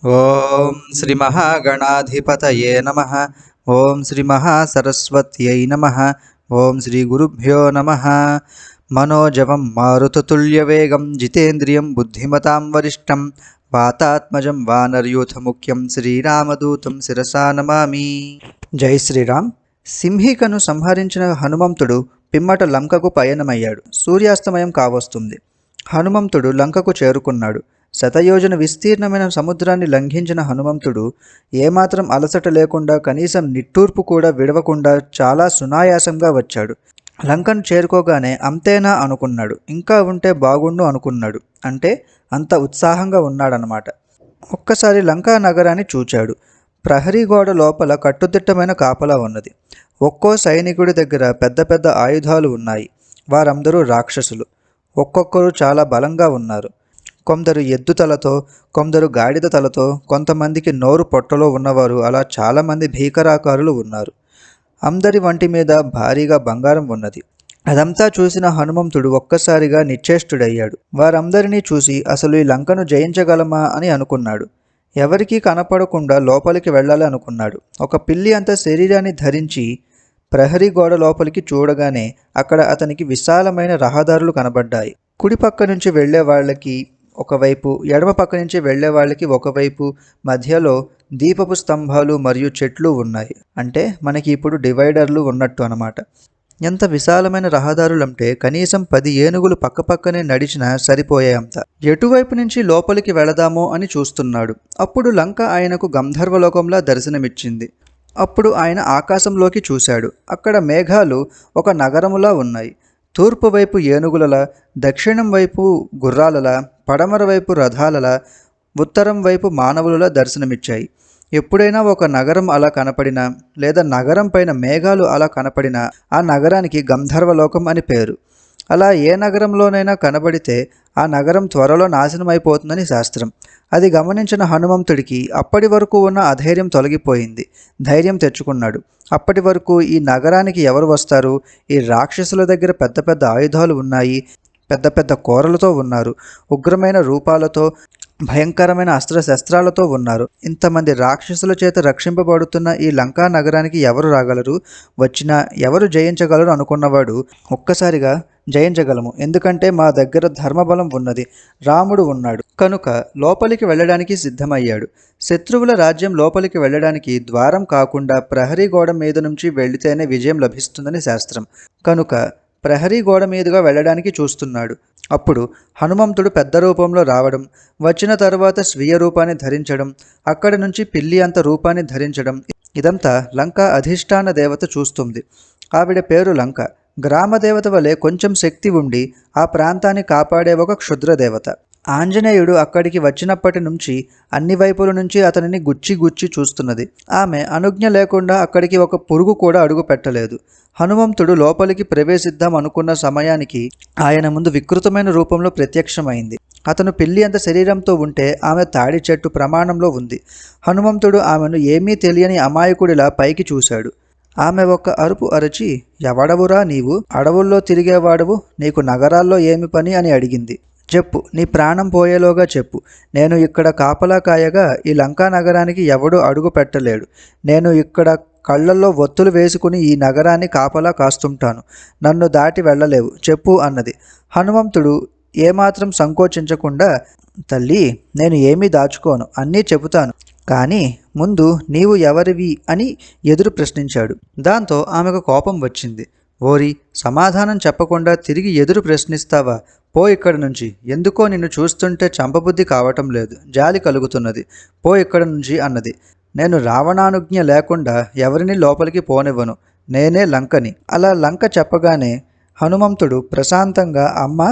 ఓం శ్రీ మహాగణాధిపతయే నమః. ఓం శ్రీ మహాసరస్వత్యై నమః. ఓం శ్రీ గురుభ్యో నమః. మనోజవం మారుతతుల్యవేగం జితేంద్రియం బుద్ధిమతాం వరిష్టం వాతాత్మజం వానర్యూథముఖ్యం శ్రీరామదూతం శిరసా నమామి. జై శ్రీరామ్. సింహికను సంహరించిన హనుమంతుడు పిమ్మట లంకకు పయనమయ్యాడు. సూర్యాస్తమయం కావస్తుంది. హనుమంతుడు లంకకు చేరుకున్నాడు. శతయోజన విస్తీర్ణమైన సముద్రాన్ని లంఘించిన హనుమంతుడు ఏమాత్రం అలసట లేకుండా, కనీసం నిట్టూర్పు కూడా విడవకుండా చాలా సునాయాసంగా వచ్చాడు. లంకను చేరుకోగానే అంతేనా అనుకున్నాడు. ఇంకా ఉంటే బాగుండు అనుకున్నాడు. అంటే అంత ఉత్సాహంగా ఉన్నాడనమాట. ఒక్కసారి లంకా నగరాన్ని చూచాడు. ప్రహరీ గోడ లోపల కట్టుదిట్టమైన కాపలా ఉన్నది. ఒక్కో సైనికుడి దగ్గర పెద్ద పెద్ద ఆయుధాలు ఉన్నాయి. వారందరూ రాక్షసులు. ఒక్కొక్కరు చాలా బలంగా ఉన్నారు. కొందరు ఎద్దు తలతో, కొందరు గాడిద తలతో, కొంతమందికి నోరు పొట్టలో ఉన్నవారు, అలా చాలామంది భీకరాకారులు ఉన్నారు. అందరి వంటి మీద భారీగా బంగారం ఉన్నది. అదంతా చూసిన హనుమంతుడు ఒక్కసారిగా నిశ్చేష్టుడయ్యాడు. వారందరినీ చూసి అసలు ఈ లంకను జయించగలమా అని అనుకున్నాడు. ఎవరికీ కనపడకుండా లోపలికి వెళ్ళాలి అనుకున్నాడు. ఒక పిల్లి అంత శరీరాన్ని ధరించి ప్రహరీ గోడ లోపలికి చూడగానే అక్కడ అతనికి విశాలమైన రహదారులు కనబడ్డాయి. కుడి పక్క నుంచి వెళ్లే వాళ్ళకి ఒకవైపు, ఎడమ పక్క నుంచి వెళ్లే వాళ్ళకి ఒకవైపు, మధ్యలో దీపపు స్తంభాలు మరియు చెట్లు ఉన్నాయి. అంటే మనకి ఇప్పుడు డివైడర్లు ఉన్నట్టు అన్నమాట. ఎంత విశాలమైన రహదారులంటే కనీసం 10 ఏనుగులు పక్కపక్కనే నడిచినా సరిపోయేంత. ఎటువైపు నుంచి లోపలికి వెళదామో అని చూస్తున్నాడు. అప్పుడు లంక ఆయనకు గంధర్వలోకంలా దర్శనమిచ్చింది. అప్పుడు ఆయన ఆకాశంలోకి చూశాడు. అక్కడ మేఘాలు ఒక నగరములా ఉన్నాయి. తూర్పు వైపు ఏనుగులలా, దక్షిణం వైపు గుర్రాలలా, పడమర వైపు రథాలలా, ఉత్తరం వైపు మానవులలా దర్శనమిచ్చాయి. ఎప్పుడైనా ఒక నగరం అలా కనపడినా, లేదా నగరం పైన మేఘాలు అలా కనపడినా ఆ నగరానికి గంధర్వలోకం అని పేరు. అలా ఏ నగరంలోనైనా కనబడితే ఆ నగరం త్వరలో నాశనమైపోతుందని శాస్త్రం. అది గమనించిన హనుమంతుడికి అప్పటి వరకు ఉన్న అధైర్యం తొలగిపోయింది. ధైర్యం తెచ్చుకున్నాడు. అప్పటి వరకు ఈ నగరానికి ఎవరు వస్తారు? ఈ రాక్షసుల దగ్గర పెద్ద పెద్ద ఆయుధాలు ఉన్నాయి, పెద్ద పెద్ద కోరలతో ఉన్నారు, ఉగ్రమైన రూపాలతో, భయంకరమైన అస్త్రశస్త్రాలతో ఉన్నారు. ఇంతమంది రాక్షసుల చేత రక్షింపబడుతున్న ఈ లంకా నగరానికి ఎవరు రాగలరు? వచ్చినా ఎవరు జయించగలరు అనుకున్నవాడు ఒక్కసారిగా జయించగలము, ఎందుకంటే మా దగ్గర ధర్మబలం ఉన్నది, రాముడు ఉన్నాడు కనుక లోపలికి వెళ్ళడానికి సిద్ధమయ్యాడు. శత్రువుల రాజ్యం లోపలికి వెళ్ళడానికి ద్వారం కాకుండా ప్రహరీ గోడ మీద నుంచి వెళితేనే విజయం లభిస్తుందని శాస్త్రం. కనుక ప్రహరీ గోడ మీదుగా వెళ్ళడానికి చూస్తున్నాడు. అప్పుడు హనుమంతుడు పెద్ద రూపంలో రావడం, వచ్చిన తరువాత స్వీయ రూపాన్ని ధరించడం, అక్కడి నుంచి పిల్లి అంత రూపాన్ని ధరించడం, ఇదంతా లంకా అధిష్టాన దేవత చూస్తుంది. ఆవిడ పేరు లంక. గ్రామదేవత వలె కొంచెం శక్తి ఉండి ఆ ప్రాంతాన్ని కాపాడే ఒక క్షుద్రదేవత. ఆంజనేయుడు అక్కడికి వచ్చినప్పటి నుంచి అన్ని వైపుల నుంచి అతనిని గుచ్చి గుచ్చి చూస్తున్నది. ఆమె అనుజ్ఞ లేకుండా అక్కడికి ఒక పురుగు కూడా అడుగు పెట్టలేదు. హనుమంతుడు లోపలికి ప్రవేశిద్దాం అనుకున్న సమయానికి ఆయన ముందు వికృతమైన రూపంలో ప్రత్యక్షమైంది. అతను పిల్లి అంత శరీరంతో ఉంటే ఆమె తాడి చెట్టు ప్రమాణంలో ఉంది. హనుమంతుడు ఆమెను ఏమీ తెలియని అమాయకుడిలా పైకి చూశాడు. ఆమె ఒక్క అరుపు అరచి, ఎవడవురా నీవు? అడవుల్లో తిరిగేవాడవు, నీకు నగరాల్లో ఏమి పని అని అడిగింది. చెప్పు, నీ ప్రాణం పోయేలోగా చెప్పు. నేను ఇక్కడ కాపలా కాయగా ఈ లంకా నగరానికి ఎవడూ అడుగు పెట్టలేడు. నేను ఇక్కడ కళ్ళల్లో ఒత్తులు వేసుకుని ఈ నగరాన్ని కాపలా కాస్తుంటాను. నన్ను దాటి వెళ్ళలేవు, చెప్పు అన్నది. హనుమంతుడు ఏమాత్రం సంకోచించకుండా, తల్లి, నేను ఏమీ దాచుకోను, అన్నీ చెబుతాను, కానీ ముందు నీవు ఎవరివి అని ఎదురు ప్రశ్నించాడు. దాంతో ఆమెకు కోపం వచ్చింది. ఓరి, సమాధానం చెప్పకుండా తిరిగి ఎదురు ప్రశ్నిస్తావా? పో ఇక్కడి నుంచి. ఎందుకో నిన్ను చూస్తుంటే చంపబుద్ధి కావటం లేదు, జాలి కలుగుతున్నది. పో ఇక్కడి నుంచి అన్నది. నేను రావణానుజ్ఞ లేకుండా ఎవరిని లోపలికి పోనివ్వను. నేనే లంకని. అలా లంక చెప్పగానే హనుమంతుడు ప్రశాంతంగా, అమ్మా,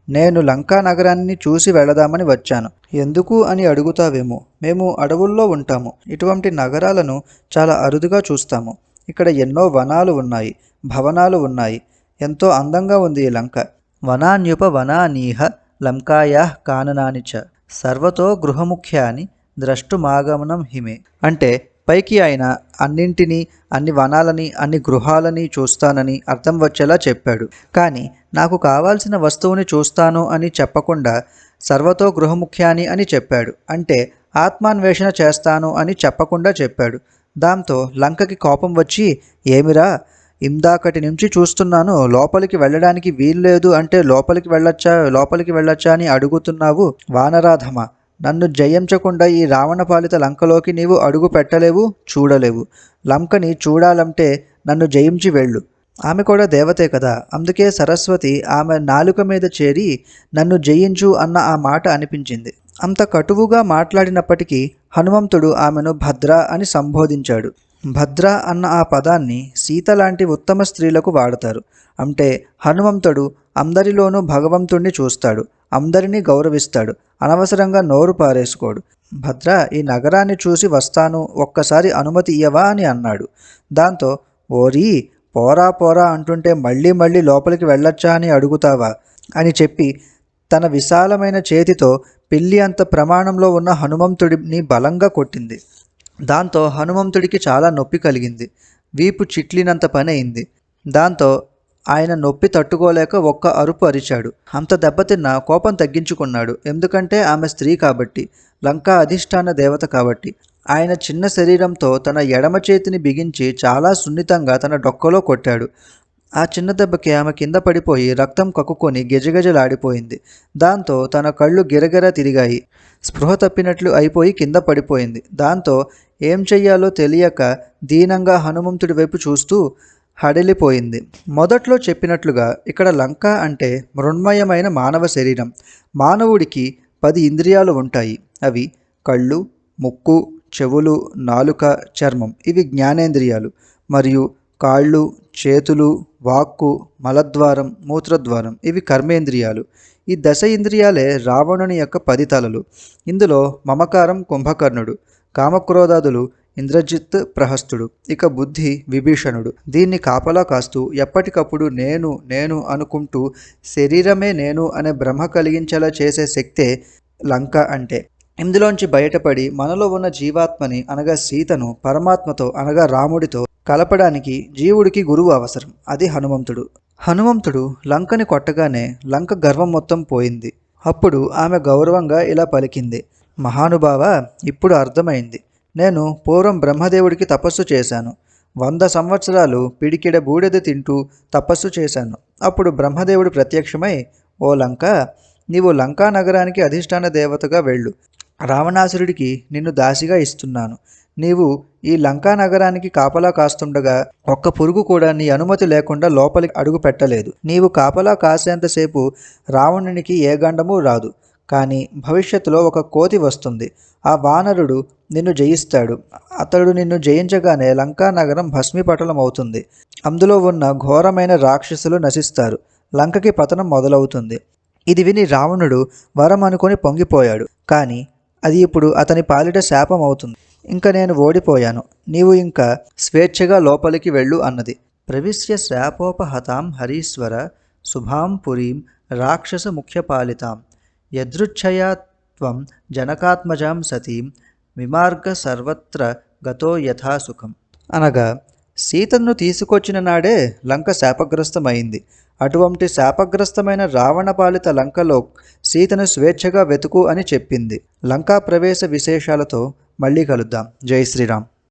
నేను లంకా నగరాన్ని చూసి వెళదామని వచ్చాను. ఎందుకు అని అడుగుతావేమో. మేము అడవుల్లో ఉంటాము. ఇటువంటి నగరాలను చాలా అరుదుగా చూస్తాము. ఇక్కడ ఎన్నో వనాలు ఉన్నాయి, భవనాలు ఉన్నాయి. ఎంతో అందంగా ఉంది ఈ లంక. వనాన్యుప వనానీహ లంకాయాః కాననాని చ సర్వతో గృహముఖ్యాని ద్రష్టుమాగమనం హిమే. అంటే పైకి ఆయన అన్నింటినీ, అన్ని వనాలని, అన్ని గృహాలని చూస్తానని అర్థం వచ్చేలా చెప్పాడు. కానీ నాకు కావాల్సిన వస్తువుని చూస్తాను అని చెప్పకుండా సర్వతో గృహముఖ్యాని అని చెప్పాడు. అంటే ఆత్మాన్వేషణ చేస్తాను అని చెప్పకుండా చెప్పాడు. దాంతో లంకకి కోపం వచ్చి, ఏమిరా, ఇందాకటి నుంచి చూస్తున్నాను, లోపలికి వెళ్ళడానికి వీల్లేదు అంటే లోపలికి వెళ్ళొచ్చా అని అడుగుతున్నావు. వానరాధమ, నన్ను జయించకుండా ఈ రావణపాలిత లంకలోకి నీవు అడుగు పెట్టలేవు, చూడలేవు. లంకని చూడాలంటే నన్ను జయించి వెళ్ళు. ఆమె కూడా దేవతే కదా, అందుకే సరస్వతి ఆమె నాలుక మీద చేరి నన్ను జయించు అన్న ఆ మాట అనిపించింది. అంత కటువుగా మాట్లాడినప్పటికీ హనుమంతుడు ఆమెను భద్ర అని సంబోధించాడు. భద్ర అన్న ఆ పదాన్ని సీత లాంటి ఉత్తమ స్త్రీలకు వాడతారు. అంటే హనుమంతుడు అందరిలోనూ భగవంతుణ్ణి చూస్తాడు, అందరినీ గౌరవిస్తాడు, అనవసరంగా నోరు పారేసుకోడు. భద్ర, ఈ నగరాన్ని చూసి వస్తాను, ఒక్కసారి అనుమతి ఇయ్యవా అని అన్నాడు. దాంతో, ఓరీ, పోరా పోరా అంటుంటే మళ్ళీ మళ్ళీ లోపలికి వెళ్ళొచ్చా అని అడుగుతావా అని చెప్పి తన విశాలమైన చేతితో పిల్లి అంత ప్రమాణంలో ఉన్న హనుమంతుడిని బలంగా కొట్టింది. దాంతో హనుమంతుడికి చాలా నొప్పి కలిగింది. వీపు చిట్లినంత పని అయింది. దాంతో ఆయన నొప్పి తట్టుకోలేక ఒక్క అరుపు అరిచాడు. అంత దెబ్బతిన్నా కోపం తగ్గించుకున్నాడు. ఎందుకంటే ఆమె స్త్రీ కాబట్టి, లంకా అధిష్టాన దేవత కాబట్టి. ఆయన చిన్న శరీరంతో తన ఎడమ చేతిని బిగించి చాలా సున్నితంగా తన డొక్కలో కొట్టాడు. ఆ చిన్న దెబ్బకి ఆమె కింద పడిపోయి రక్తం కక్కుకొని గిజగిజలాడిపోయింది. దాంతో తన కళ్ళు గిరగిర తిరిగాయి. స్పృహ తప్పినట్లు అయిపోయి కింద పడిపోయింది. దాంతో ఏం చెయ్యాలో తెలియక దీనంగా హనుమంతుడి వైపు చూస్తూ హడలిపోయింది. మొదట్లో చెప్పినట్లుగా ఇక్కడ లంక అంటే మృణ్మయమైన మానవ శరీరం. మానవుడికి 10 ఇంద్రియాలు ఉంటాయి. అవి కళ్ళు, ముక్కు, చెవులు, నాలుక, చర్మం, ఇవి జ్ఞానేంద్రియాలు. మరియు కాళ్ళు, చేతులు, వాక్కు, మలద్వారం, మూత్రద్వారం, ఇవి కర్మేంద్రియాలు. ఈ 10 ఇంద్రియాలే రావణుని యొక్క 10 తలలు. ఇందులో మమకారం కుంభకర్ణుడు, కామక్రోధాదులు ఇంద్రజిత్ ప్రహస్తుడు, ఇక బుద్ధి విభీషణుడు. దీన్ని కాపలా కాస్తూ ఎప్పటికప్పుడు నేను నేను అనుకుంటూ శరీరమే నేను అనే భ్రమ కలిగించేలా చేసే శక్తే లంక అంటే. ఇందులోంచి బయటపడి మనలో ఉన్న జీవాత్మని అనగా సీతను పరమాత్మతో అనగా రాముడితో కలపడానికి జీవుడికి గురువు అవసరం. అది హనుమంతుడు. హనుమంతుడు లంకని కొట్టగానే లంక గర్వం మొత్తం పోయింది. అప్పుడు ఆమె గౌరవంగా ఇలా పలికింది, మహానుభావ, ఇప్పుడు అర్థమైంది. నేను పూర్వం బ్రహ్మదేవుడికి తపస్సు చేశాను. 100 సంవత్సరాలు పిడికిడ బూడిద తింటూ తపస్సు చేశాను. అప్పుడు బ్రహ్మదేవుడు ప్రత్యక్షమై, ఓ లంక, నీవు లంకా నగరానికి అధిష్టాన దేవతగా వెళ్ళు. రావణాసురుడికి నిన్ను దాసిగా ఇస్తున్నాను. నీవు ఈ లంకా నగరానికి కాపలా కాస్తుండగా ఒక్క పురుగు కూడా నీ అనుమతి లేకుండా లోపలికి అడుగు పెట్టలేదు. నీవు కాపలా కాసేంతసేపు రావణునికి ఏ గండమూ రాదు. కానీ భవిష్యత్తులో ఒక కోతి వస్తుంది. ఆ వానరుడు నిన్ను జయిస్తాడు. అతడు నిన్ను జయించగానే లంకా నగరం భస్మీపటలం అవుతుంది. అందులో ఉన్న ఘోరమైన రాక్షసులు నశిస్తారు. లంకకి పతనం మొదలవుతుంది. ఇది విని రావణుడు వరం అనుకొని పొంగిపోయాడు. కానీ అది ఇప్పుడు అతని పాలిట శాపం అవుతుంది. ఇంకా నేను ఓడిపోయాను. నీవు ఇంకా స్వేచ్ఛగా లోపలికి వెళ్ళు అన్నది. ప్రవిశ్య శాపోపహతాం హరీశ్వర శుభాం పురీం రాక్షస ముఖ్యపాలితాం యదృచ్ఛయా త్వం జనకాత్మజాం సతీం విమార్గ సర్వత్ర గతో యథా సుఖం. అనగా సీతను తీసుకొచ్చిన నాడే లంక శాపగ్రస్తమైంది. అటువంటి శాపగ్రస్తమైన రావణపాలిత లంకలో సీతను స్వేచ్ఛగా వెతుకు అని చెప్పింది. లంకా ప్రవేశ విశేషాలతో మళ్ళీ కలుద్దాం. జై శ్రీరామ్.